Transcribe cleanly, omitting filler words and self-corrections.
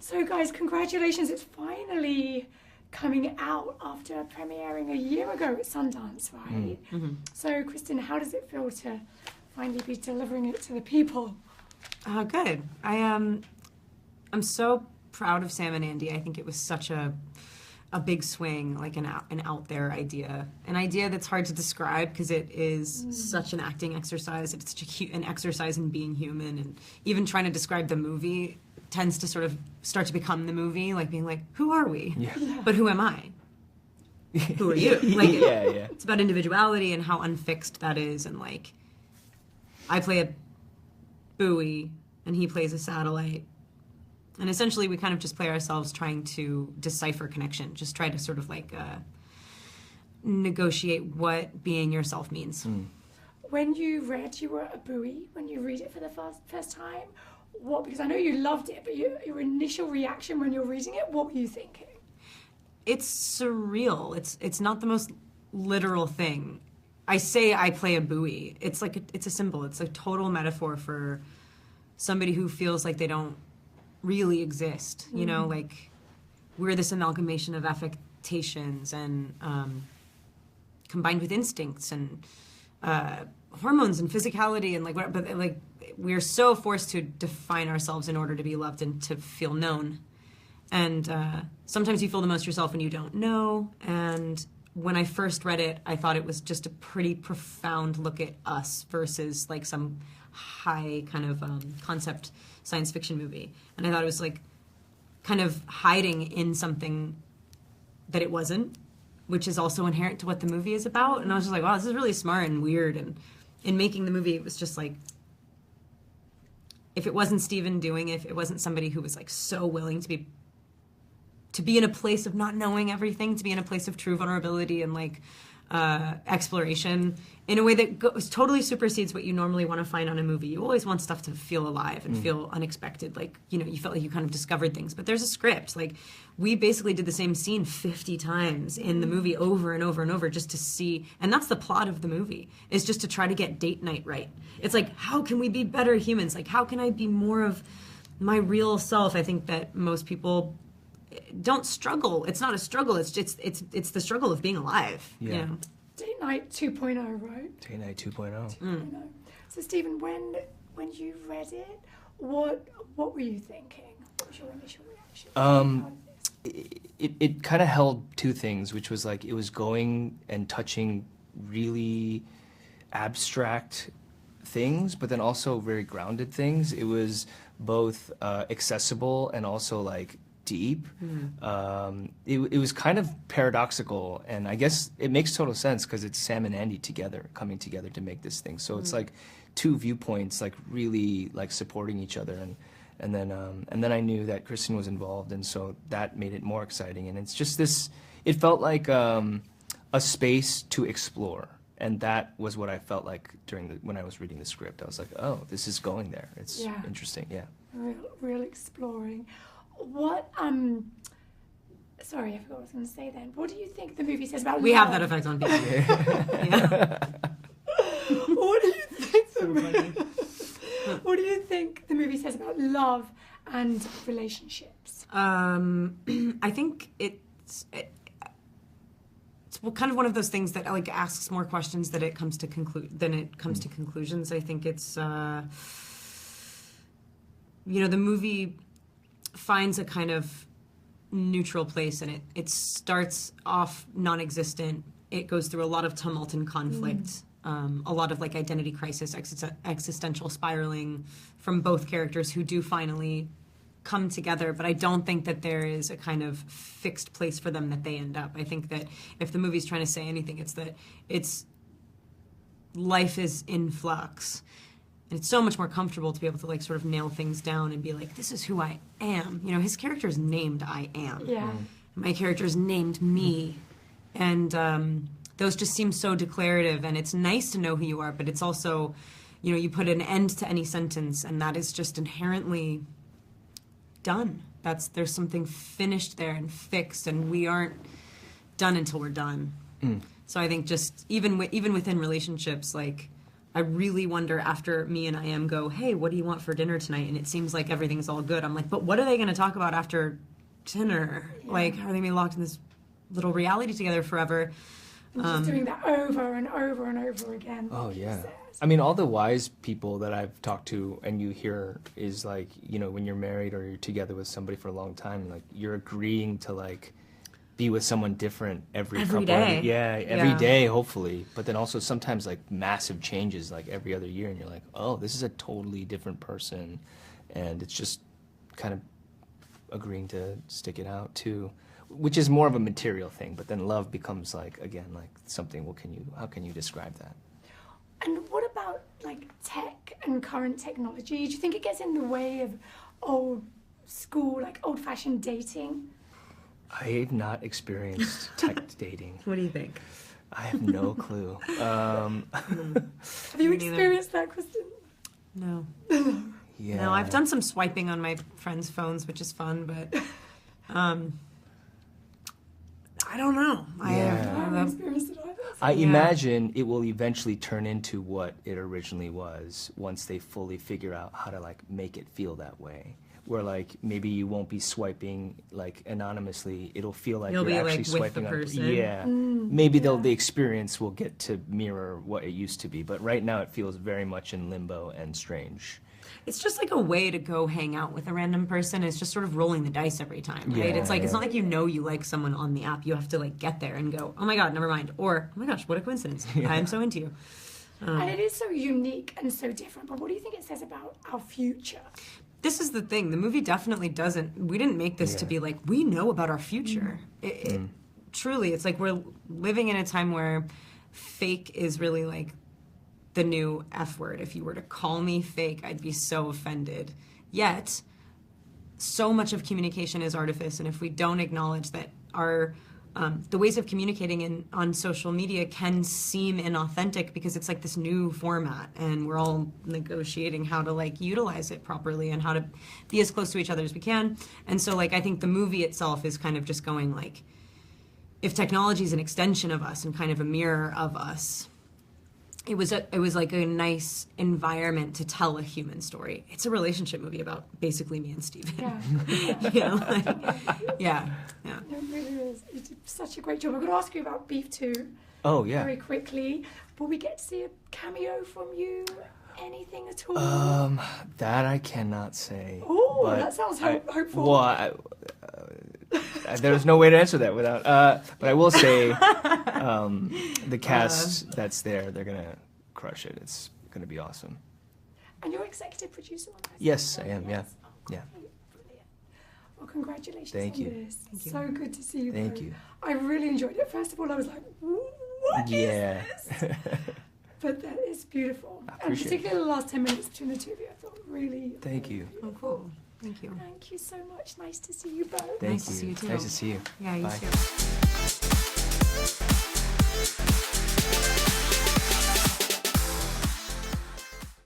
So guys, congratulations, it's finally coming out after premiering a year ago at Sundance, right? Mm-hmm. So Kristen, how does it feel to finally be delivering it to the people? Good. I'm so proud of Sam and Andy. I think it was such a big swing, like an out there idea, an idea that's hard to describe because it is such an acting exercise. It's such an exercise in being human, and even trying to describe the movie tends to sort of start to become the movie, like being like, who are we? Yeah. But who am I? Who are you? Like, yeah. It's about individuality and how unfixed that is, and like, I play a buoy and he plays a satellite. And essentially we kind of just play ourselves trying to decipher connection, just try to sort of like negotiate what being yourself means. When you read you were a buoy, when you read it for the first time, because I know you loved it, but your initial reaction when you're reading it, what were you thinking? It's surreal. It's not the most literal thing. I say I play a buoy. It's like it's a symbol. It's a total metaphor for somebody who feels like they don't really exist. You know, like we're this amalgamation of affectations and combined with instincts and hormones and physicality and like, but like we're so forced to define ourselves in order to be loved and to feel known. And sometimes you feel the most yourself when you don't know. And when I first read it, I thought it was just a pretty profound look at us versus like some high kind of concept science fiction movie. And I thought it was like kind of hiding in something that it wasn't, which is also inherent to what the movie is about. And I was just like, wow, this is really smart and weird. And in making the movie, it was just like, if it wasn't Steven doing it, if it wasn't somebody who was like so willing to be in a place of not knowing everything, to be in a place of true vulnerability and like exploration in a way that totally supersedes what you normally want to find on a movie. You always want stuff to feel alive and feel unexpected. Like, you know, you felt like you kind of discovered things, but there's a script. Like, we basically did the same scene 50 times in the movie over and over and over just to see, and that's the plot of the movie, is just to try to get date night right. It's like, how can we be better humans? Like, how can I be more of my real self? I think that most people don't struggle. It's not a struggle. It's the struggle of being alive. Yeah. You know? Date Night 2.0, right? Date Night 2.0. 2.0. So Stephen, when you read it, what were you thinking? What was your initial reaction? It kind of held two things, which was like it was going and touching really abstract things, but then also very grounded things. It was both accessible and also like deep. It was kind of paradoxical, and I guess it makes total sense because it's Sam and Andy coming together to make this thing. So it's like two viewpoints, like really like supporting each other, and then I knew that Kristen was involved, and so that made it more exciting. And it's just this. It felt like a space to explore, and that was what I felt like when I was reading the script. I was like, oh, this is going there. It's interesting. Yeah. Real exploring. What, sorry, I forgot what I was going to say then. What do you think the movie says about We love? have that effect on people. Yeah. What do you think what do you think the movie says about love and relationships? I think it's kind of one of those things that like asks more questions than it comes to conclusions. I think it's the movie finds a kind of neutral place in it. It starts off non-existent. It goes through a lot of tumult and conflict, a lot of like identity crisis, existential spiraling from both characters who do finally come together. But I don't think that there is a kind of fixed place for them that they end up. I think that if the movie's trying to say anything, it's that life is in flux. And it's so much more comfortable to be able to like sort of nail things down and be like, this is who I am. You know, his character is named I Am. Yeah. My character is named Me. And those just seem so declarative. And it's nice to know who you are, but it's also, you put an end to any sentence, and that is just inherently done. There's something finished there and fixed, and we aren't done until we're done. So I think just even within relationships, like, I really wonder after me and I am go, hey, what do you want for dinner tonight? And it seems like everything's all good. I'm like, but what are they going to talk about after dinner? Yeah. Like, are they going to be locked in this little reality together forever? And just doing that over and over and over again. Oh, like you yeah. said. I mean, all the wise people that I've talked to and you hear is like, you know, when you're married or you're together with somebody for a long time, like you're agreeing to like be with someone different every couple day. every Yeah. day, hopefully. But then also sometimes like massive changes like every other year, and you're like, oh, this is a totally different person. And it's just kind of agreeing to stick it out too, which is more of a material thing. But then love becomes like, again, like something, how can you describe that? And what about like tech and current technology? Do you think it gets in the way of old school, like old-fashioned dating? I've not experienced tech dating. What do you think? I have no clue. Have you Me neither. experienced that, Kristen? No. Yeah. No, I've done some swiping on my friends' phones, which is fun, but I don't know. I Yeah. haven't experienced it either. I Yeah. imagine it will eventually turn into what it originally was once they fully figure out how to like make it feel that way. Where like maybe you won't be swiping like anonymously. It'll feel like You'll you're be, actually like, with swiping the on. person. Yeah. Maybe yeah. the experience will get to mirror what it used to be. But right now it feels very much in limbo and strange. It's just like a way to go hang out with a random person. It's just sort of rolling the dice every time, right? Yeah, It's like, it's yeah. not like you know you like someone on the app. You have to like get there and go, oh my God, never mind. Or, oh my gosh, what a coincidence. I'm so into you. And it is so unique and so different. But what do you think it says about our future? This is the thing. The movie definitely doesn't, we didn't make this to Yeah. be like, we know about our future. Truly, it's like we're living in a time where fake is really like the new F word. If you were to call me fake, I'd be so offended. Yet, so much of communication is artifice, and if we don't acknowledge that our the ways of communicating on social media can seem inauthentic because it's like this new format, and we're all negotiating how to like utilize it properly and how to be as close to each other as we can. And so, like, I think the movie itself is kind of just going like, if technology is an extension of us and kind of a mirror of us, it was like a nice environment to tell a human story. It's a relationship movie about basically me and Steven. Yeah. You know, like, yeah. It really is. You did such a great job. I'm going to ask you about Beef 2 Oh yeah. very quickly. Will we get to see a cameo from you? Anything at all? That I cannot say. Oh, but that sounds hopeful. Well, there's no way to answer that without. But I will say, the cast that's there, they're gonna crush it. It's gonna be awesome. And you're executive producer on this? Yes, I am. Yeah, Yes. Oh, yeah. brilliant. Well, congratulations Thank on you. this. Thank you. So good to see you. Thank both. you. I really enjoyed it. First of all, I was like, what is Yeah. this? But that is beautiful. I And appreciate it. particularly the last 10 minutes between the two of you, I thought really. Thank you. Oh, cool. Thank you. Thank you so much. Nice to see you both. Thank Nice to you. see you, too. Nice to see you. Yeah, you Bye. too.